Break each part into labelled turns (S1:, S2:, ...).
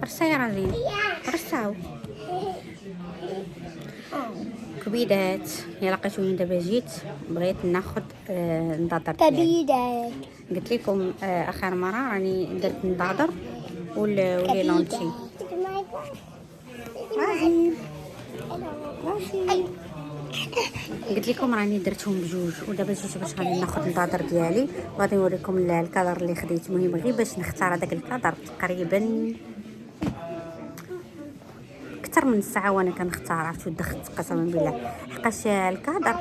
S1: رصا يا راجل، رصاو كبيدات. يلا لقيتوني دابا جيت بغيت ناخذ النضاضر ديالي. قلت لكم اخر مره راني درت النضاضر ولي لونتي. قلت لكم راني درتهم بجوج، ودابا جيت باش غادي ناخذ النضاضر ديالي وغادي نوريكم الكادر اللي خديت. المهم غير باش نختار هذاك الكادر تقريبا اكثر من ساعه وانا كنختار. عرفتوا دخلت قسما بالله، حقاش الكادر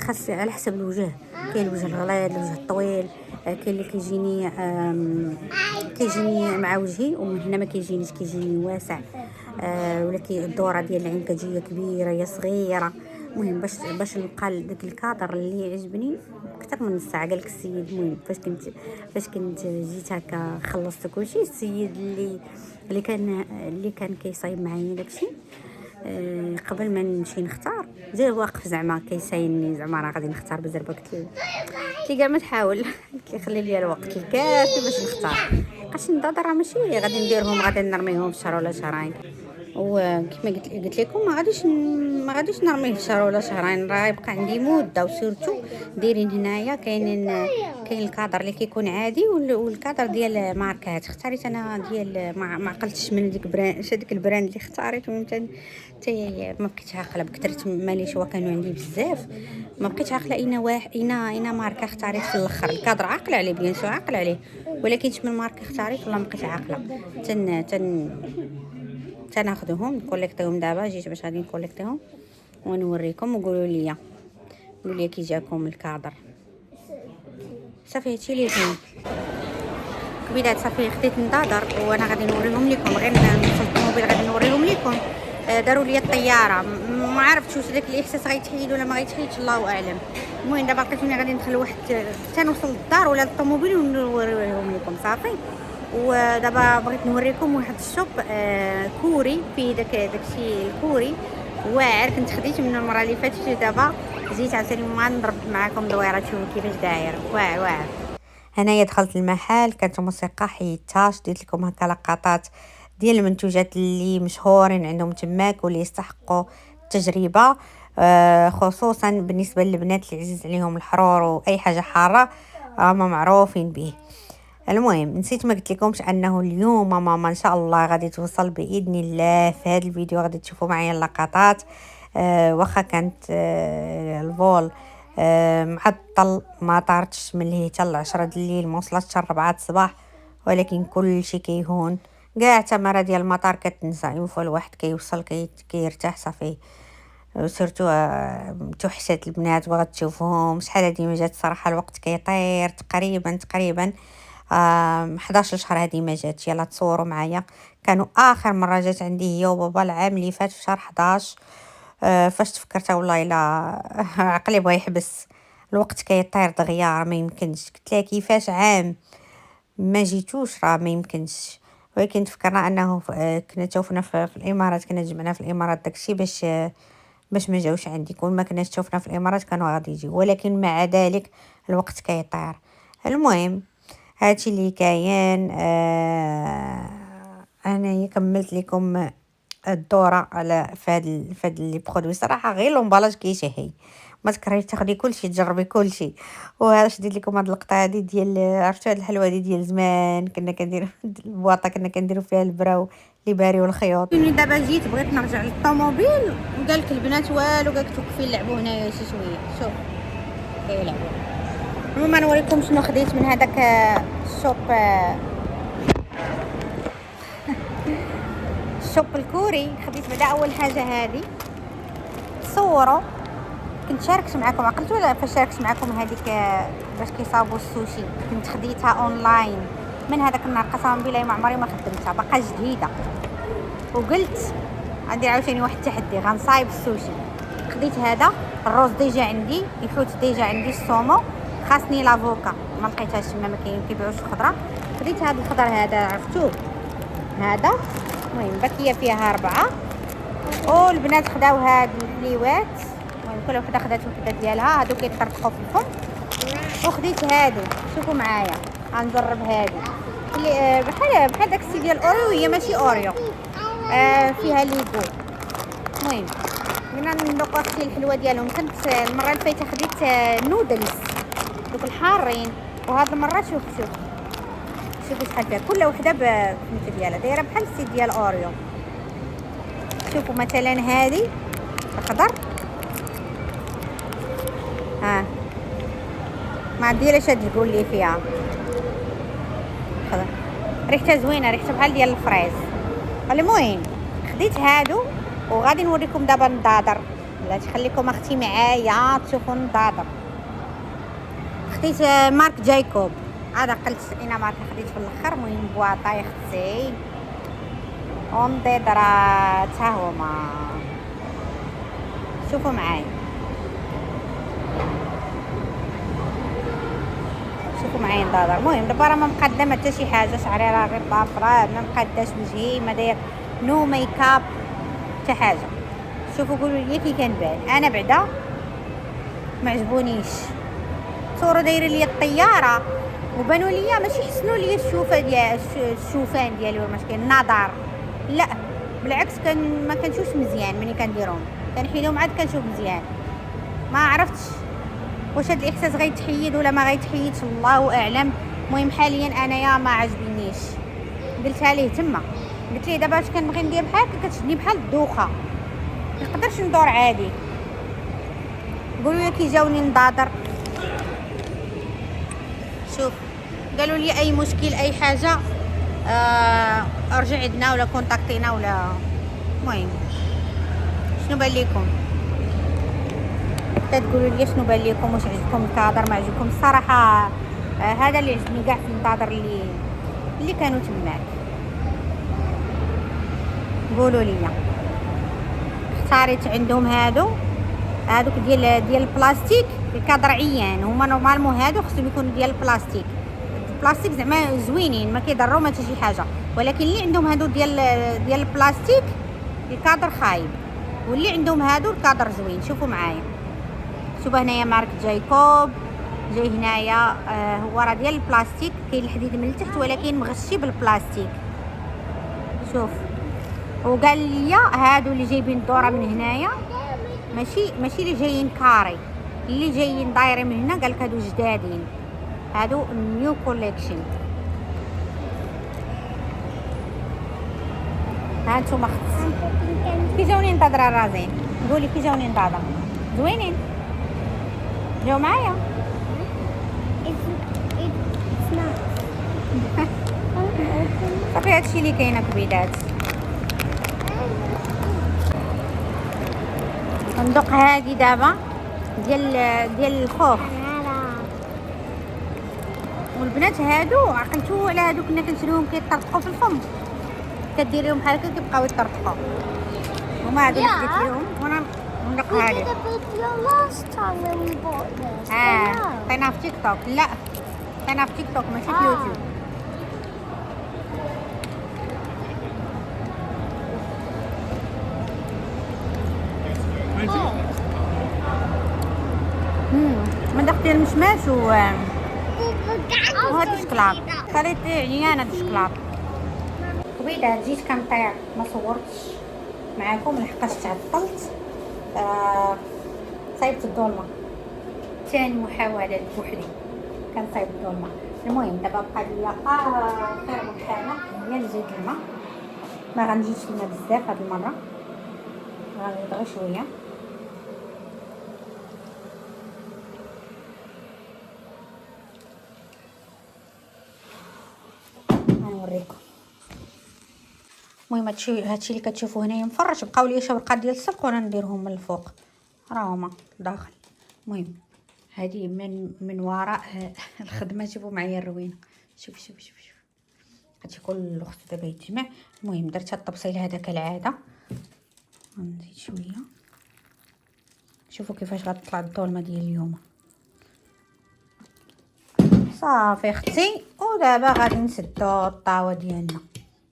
S1: خاص على حسب الوجه. كاين الوجه الغليظ، الوجه الطويل، كاين اللي كيجيني مع وجهي ومن هنا ما كيجينيش، كيجيني واسع، ولا الدوره ديال العين كتجي كبيره يا صغيره. المهم باش نلقى داك الكادر اللي يعجبني اكثر من الساعه. قالك السيد، المهم فاش كنت جيت هكا خلصت كلشي، السيد اللي كان كيصايب معايا داكشي قبل ما نمشي نختار، جا واقف زعما كيسايني، زعما راه غادي نختار بزربه. قلت لي كاع ما تحاول، كيخلي لي الوقت الكافي باش نختار. بقاش النضاضر راه ماشي غادي نديرهم غادي نرميهم في شهر ولا شهرين، وكما قلت لكم ما غاديش نرميه في شهر ولا شهرين، راه يبقى عندي مده. وسورتو دايرين هنايا كاين الكادر اللي كيكون عادي والكادر ديال ماركات. اختاريت انا ديال ما عقلتش من ديك ديك البراند اللي اختاريت، ما بقيتش عاقله بكثرت مالي شوا كانوا عندي بزاف، ما بقيتش عاقله اين ماركه اختاريت في الاخر. الكادر عاقله عليه بيان سو عاقله عليه، ولكن من ماركه اختاريت والله ما بقيت عاقله. تناخذهم نكوليكتيهم. دابا جيت باش غادي نكوليكتيهم ونوريكم وقولوا لي كي جاكم الكادر. صافي هادشي اللي كاين كبيدات. صافي خديت النضاضر وانا غادي نوريهم لكم، غير نوصل الطوموبيل غادي نوريهم لكم. داروا لي الطياره، ما عرفتش واش داك الاحساس غيتحيد ولا ما غيتحيدش، الله اعلم. المهم دابا لقيتوني غادي ندخل واحد حتى نوصل للدار ولا للطوموبيل ونوريهم لكم. صافي ودابا بغيت نوريكم واحد الشوب كوري فيه داكشي الكوري واعر. كنت خديت من المره اللي فاتت، دابا جيت عاوتاني ما نضرب معكم دويره تشوفوا كيفاش داير واعر. هنايا دخلت المحل، كانت الموسيقى حيدتها، شديت لكم هكا لقطات ديال المنتوجات اللي مشهورين عندهم تماك واللي يستحقوا التجربه، خصوصا بالنسبه للبنات اللي عزيز عليهم الحرور واي حاجه حاره راهم معروفين به. المهم نسيت ما قلت لكمش انه اليوم ماما ان شاء الله غادي توصل باذن الله. في هذا الفيديو غادي تشوفوا معايا اللقطات. واخا كانت الفول معطل، ما طارتش من الهيتا 10 الليل، ما وصلتش 4 الصباح، ولكن كل شيء كيهون. كاع التماره ديال المطار كتنسى، يوفى الواحد كيوصل كيرتاح. صافي سورتو توحشات البنات بغات تشوفهم. شحال هادي ما جات صراحه، الوقت كيطير. تقريبا 11 شهر هذه ما جاتش. يلا تصوروا معايا. كانوا اخر مره جات عندي هي وبابا العام اللي فات في شهر 11. فاش تفكرتها والله الا عقلي بغى يحبس، الوقت كيطير دغيا، ما يمكنش. قلت لها كيفاش عام ما جيتوش، راه ما يمكنش. ولكن تفكرنا انه كنا توفنا في الامارات، كنا جمعنا في الامارات داكشي باش ما جاوش عندي. كون ما كناش توفنا في الامارات كانوا غادي يجيو، ولكن مع ذلك الوقت كيطير. المهم هادشي اللي كاين. انايا كملت لكم الدوره على فهاد لي برودوي. صراحه غير لومبالاج كيشهي، ما تكرهيش تاخدي كلشي تجربي كلشي. وهاش ديت لكم هاد اللقطه هادي ديال عرفتوا هاد الحلوه هادي ديال زمان، كنا كنديروا البواطه كنا كنديروا فيها البرا اللي باري والخيوط. دابا جيت بغيت نرجع للطوموبيل وقال لك البنات والو، قالك توقفي نلعبوا هنايا شي شويه. شوف كيلعبوا. المهم نوريكم شنو خديت من هذاك الشوب الكوري. خديت بعدا اول حاجه هذه تصوروا. كنت شاركت معكم، عقلت ولا فاش شاركت معكم هذيك باش كيصاوبوا السوشي، كنت خديتها اونلاين من هذاك النهار. قسما بالله ما عمري ما خدمتها، باقا جديده. وقلت غندير عاوتاني واحد التحدي، غنصايب السوشي. خديت هذا الروز ديجا عندي، الحوت ديجا عندي، السومو خاصني لافوكا ما لقيتهاش تما، ما كيبيعوش الخضره. خديت هذا الخضر هذا عرفتوه هذا. المهم باكيه فيها 4، والبنات خداو هاد الحليوات. المهم كل وحده خدات الوحده ديالها، هادو كيطرطقوا في الفم. وخديت هادو، شوفوا معايا غنجرب هادو اللي بحال داكسي ديال اوريو، هي ماشي اوريو. فيها ليغو. المهم بغينا نذوقوا اختي الحلوه ديالهم. كنت المره اللي فاتت خديت نودلز دوك الحارين، وهاد المره شوفوا شحال فيها، كل وحده بالنوت ديالها دايره بحال السيت ديال اوريو. شوفوا مثلا هذه الخضر، ما ديريش هاد تقول لي فيها خضر، ريحتها زوينه، ريحتها بحال ديال الفريز. المهم خديت هادو وغادي نوريكم دابا النضاضر. لا تخليكم اختي معايا تشوفوا النضاضر. خديت مارك جايكوب، هذا قلت انا مارك خديت في الاخر. المهم بواطه يا اختي ونضيضرات ها هما، شوفوا معايا نضاضر. المهم دابا راه ما مقدمه حتى شي حاجه، شعري راه غير طافره، ما مقداش وجهي، ما داير نو ميك اب حتى حاجه. شوفوا قولوا لي كي كنبان. انا بعدا ما عجبونيش، صوروا دايره لي الطياره وبانوا لي ماشي حسنوا لي الشوفه ديال الشوفان ديالي ولا ماشي النظر، لا بالعكس ما كنشوفش مزيان. ملي كنديرهم كنحيدهم عاد كنشوف مزيان. ما عرفتش واش هاد الاحساس غيتحيد ولا ما غيتحيدش، الله اعلم. المهم حاليا انايا ما عجبنيش، قلتها ليه تما، قلت ليه دابا اش كنبغي ندير بحال هكا كتشدني بحال الدوخه، ما نقدرش ندور عادي. قولوا لي كي جاوني نضاضر. شوف قالوا لي اي مشكل اي حاجه ارجع عندنا ولا كونتاكتينا ولا. المهم شنو بان لكم؟ تقولوا لي شنو بان لكم، واش عجبكم الكادر ما عجبكم؟ الصراحه هذا اللي عجبني كاع في النضاضر اللي كانوا تماك. قولوا لي اختاريت عندهم هادوك ديال البلاستيك الكادر عيان، هما نورمالمون هادو خصهم يكونوا ديال البلاستيك زعما زوينين ما كيضروا ما حتى شي حاجه، ولكن اللي عندهم هادو ديال البلاستيك الكادر خايب، واللي عندهم هادو الكادر زوين. شوفوا معايا، شوفوا هنايا مارك جايكوب جاي هنايا هو راه ديال البلاستيك، كاين الحديد من التحت ولكن مغشي بالبلاستيك. شوف وقال لي هادو اللي جايبين الدوره من هنايا ماشي اللي جايين كاري، اللي جايين دايرين من هنا. قالك هادو جدادين، هادو نيو كوليكشن. ها نتوما كي جاوني نضاضر رازين، قولي كي جاوني نضاضر زوينين، جاو معايا. صافي هادشي اللي كاينه كبيدات. ندوق هادي دابا ديال الخوخ. والبنات هادو عقلتو على هادو كنا كنشريوهم كيطرطقوا في الفم، كديريهم بحال هكا كيبقاو يطرطقوا. هما هادو اللي خديت ليهم وانا ندوق هادي. عطيناها في تيك توك. لا عطيناها في تيك توك ماشي في يوتيوب. من داك ديال المشماش وهادي الشكلاط خليت عيانه الشكلاط. كبيدات جيت كنطير ما صورتش معاكم لحقاش تعطلت. صايبت الظلمه، ثاني محاوله بوحدي كنصايب الظلمه. المهم دابا بقى ليا اخر مرحله هي نزيد الماء، ما غنزيدش الماء بزاف هاد المره، غنزيد غير شويه. غنوريكم. المهم هادشي اللي كتشوفوا هنايا مفرش، بقاو لي شورقات ديال السلق وانا نديرهم من الفوق، راه هما داخل. المهم هذه من وراء الخدمه. شوفوا معايا الروينه، شوف هادشي كله خصو دابا يتجمع. المهم درت هاد الطبسيل هذا كالعاده، غنزيد شويه. شوفوا كيفاش غتطلع الظلمه ديال اليوم. صافي اختي، ودابا غادي نسدو الطاوه ديالنا،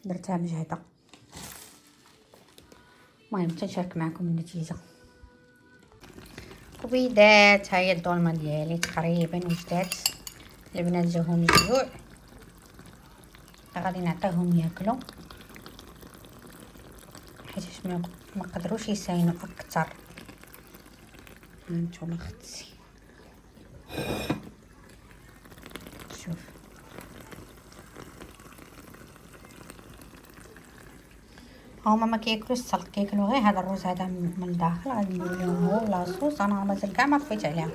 S1: درتها مجهده. المهم تنشارك معكم النتيجه. كبيدات هاهي الظلمه ديالي تقريبا وجدات. البنات جاهم الجوع غادي نعطيهم ياكلوا حيت ما قدروش يساينوا اكثر. هانتوما اختي شوف هما ما كياكلوش السلق، كياكلوا غير هذا الروز هذا من الداخل. غادي ندير لهم هو لاصوص. انا مازال كاع ما طفيت عليها.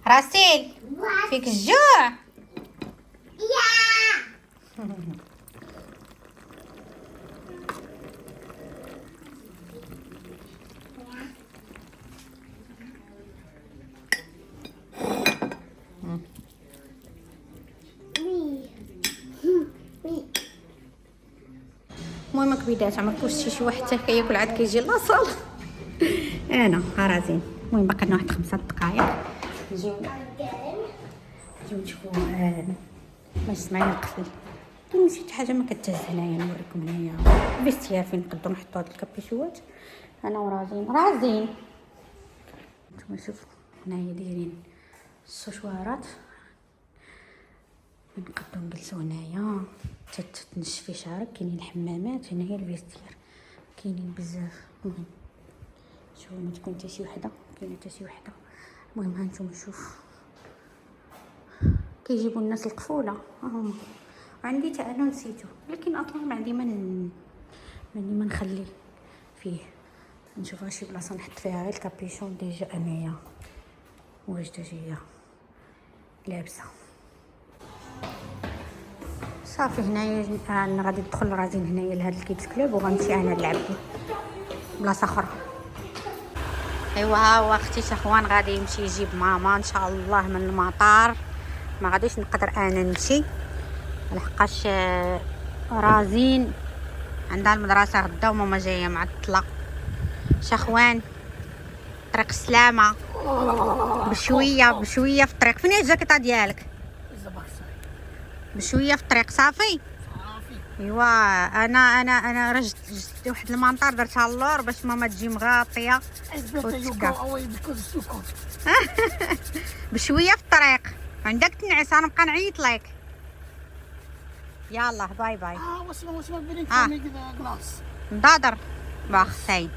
S1: راسيل فيك الجوع. المهم كبيدات عمركوش شي واحد حتى كياكل عاد كيجي لاصال. انا رازين. المهم باقي لنا واحد 5 دقائق نجيو نشوفوا ما سمعنا القفل. كاين شي حاجه ما كتهز هنايا. نوريكم هنايا فيستيار فين نقدروا نحطوا هاد الكابيشوات. انا ورازين نتوما شوفوا هنايا دايرين السشوارات. نقدروا نجلسوا هنايا تنشفي شعرك. كاينين الحمامات هنايا الفيستيار كاينين بزاف. المهم شوفوا ما تكون حتى شي وحده. كاينه حتى شي وحده. المهم ها نتوما شوف كيجيبوا الناس القفوله هما. وعندي حتى انا نسيتو لكن اصلا ما عندي ما نخلي فيه. نشوف شي بلاصه نحط فيها غير الكابيشون. ديجا انايا واجده جايه لابسه صافي. هنايا انا غادي ندخل رازين هنايا لهاد الكيدز كلوب وغنمشي انا نلعب بلاصه اخرى. ايوا ها هو اختي شخوان غادي يمشي يجيب ماما ان شاء الله من المطار. ما غاديش نقدر انا نمشي لحقاش رازين عندها المدرسه غدا وماما جايه معطله. شخوان طريق السلامه بشويه في الطريق. فين هي الجاكيطه ديالك؟ بشويه في الطريق صافي. ايوا انا رجت واحد المنطار درتها اللور باش ماما تجي مغاطيه بشويه في الطريق. عندك تنعس انا نبقى نعيط لك. يلا باي باي. نضادر باخ ساين.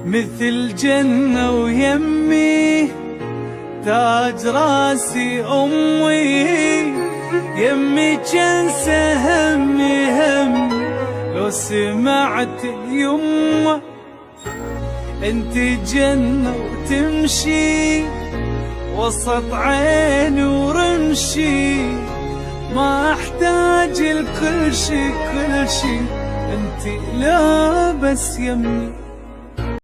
S2: مثل جنة ويمي تاج راسي أمي. يمي جنسة همي لو سمعت يمه. انت جنة وتمشي وسط عيني ورمشي. ما احتاج لكل شي انت لا بس يمي.